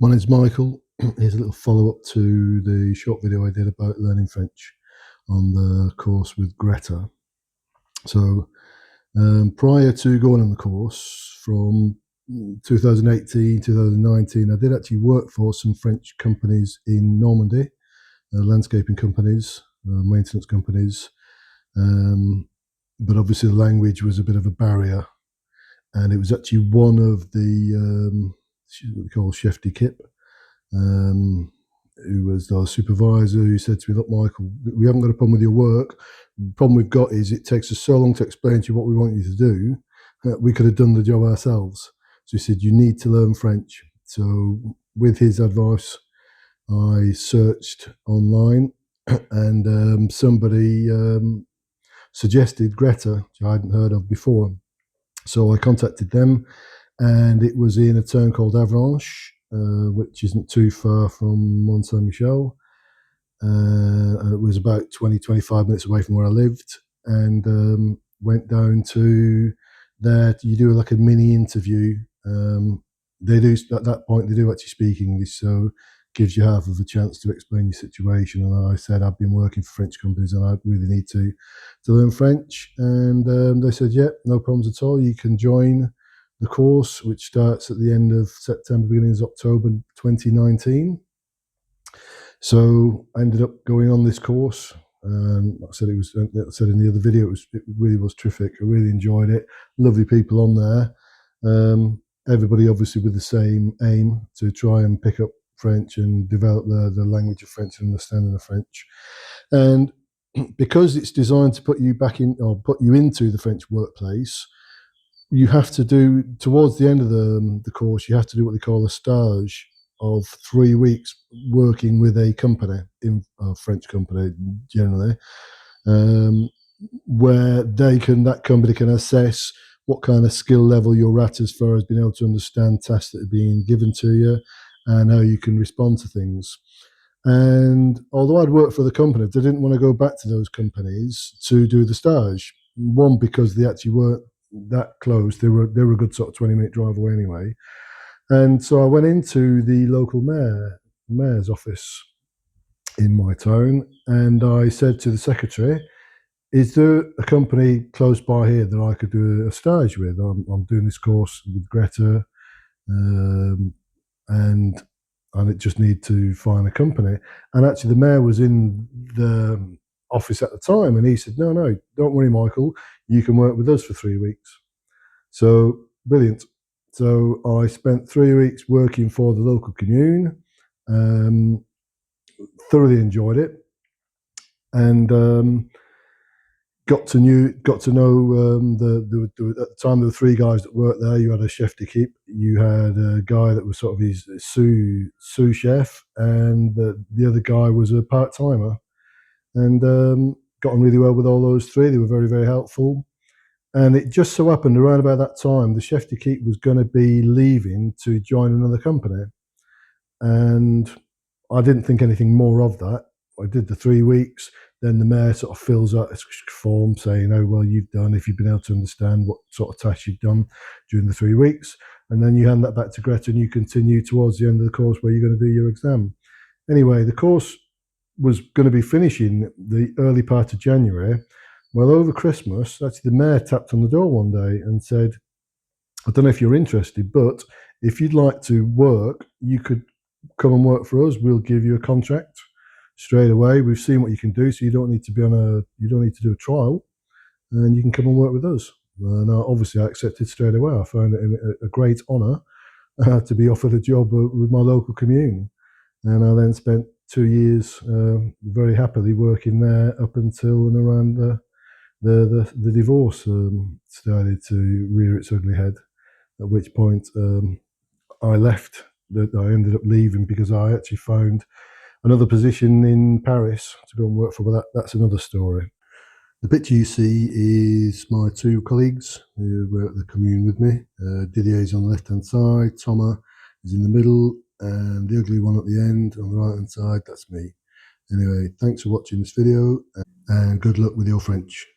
My name's Michael. Here's a little follow-up to the short video I did about learning French on the course with Greta. So prior to going on the course from 2018, 2019, I did actually work for some French companies in Normandy, landscaping companies, maintenance companies. But obviously the language was a bit of a barrier. And it was actually one of the, what we call chef d'équipe, who was our supervisor, who said to me, "Look, Michael, we haven't got a problem with your work. The problem we've got is it takes us so long to explain to you what we want you to do. We could have done the job ourselves." So he said, "You need to learn French." So with his advice, I searched online and somebody suggested Greta, which I hadn't heard of before. So I contacted them, and it was in a town called Avranches, which isn't too far from Mont Saint Michel. And it was about 20-25 minutes away from where I lived, and went down to there. You do like a mini interview. They do, at that point, they do actually speak English, so gives you half of a chance to explain your situation. And I said I've been working for French companies and I really need to learn French. And they said, yeah, no problems at all. You can join the course, which starts at the end of September, beginning of October 2019. So I ended up going on this course. Like I said, like I said in the other video, it really was terrific. I really enjoyed it. Lovely people on there. Everybody obviously with the same aim to try and pick up French and develop the language of French and understanding of French. And because it's designed to put you back in, or put you into the French workplace, you have to do, towards the end of the course, you have to do what they call a stage of 3 weeks working with a company, in a French company generally, where that company can assess what kind of skill level you're at as far as being able to understand tasks that are being given to you and how you can respond to things. And although I'd worked for the company, I didn't want to go back to those companies to do the stage. One, because they actually weren't that close. They were a good sort of 20-minute drive away anyway. And so I went into the local mayor's office in my town, and I said to the secretary, "Is there a company close by here that I could do a stage with? I'm doing this course with Greta, and I just need to find a company." And actually, the mayor was in the office at the time, and he said, "No, no, don't worry, Michael. You can work with us for 3 weeks." So brilliant. So I spent 3 weeks working for the local commune. Thoroughly enjoyed it, and got to know at the time there were 3 guys that worked there. You had a chef d'équipe, you had a guy that was sort of his sous chef, and the other guy was a part timer, and got on really well with all those 3. They were very, very helpful. And it just so happened around about that time, the chef d'équipe was going to be leaving to join another company. And I didn't think anything more of that. I did the 3 weeks. Then the mayor sort of fills out a form saying, "Oh, well, you've done, if you've been able to understand what sort of tasks you've done during the 3 weeks." And then you hand that back to Greta and you continue towards the end of the course where you're going to do your exam. Anyway, the course was going to be finishing the early part of January. Well, over Christmas, actually, the mayor tapped on the door one day and said, "I don't know if you're interested, but if you'd like to work, you could come and work for us. We'll give you a contract straight away. We've seen what you can do, so you don't need to do a trial, and you can come and work with us." And obviously, I accepted straight away. I found it a great honour to be offered a job with my local commune, and I then spent 2 years very happily working there up until and around the divorce started to rear its ugly head. At which point I left. I ended up leaving because I actually found another position in Paris to go and work for. But that's another story. The picture you see is my 2 colleagues who were at the commune with me. Didier's on the left-hand side, Thomas is in the middle, and the ugly one at the end on the right-hand side, that's me. Anyway, thanks for watching this video, and good luck with your French.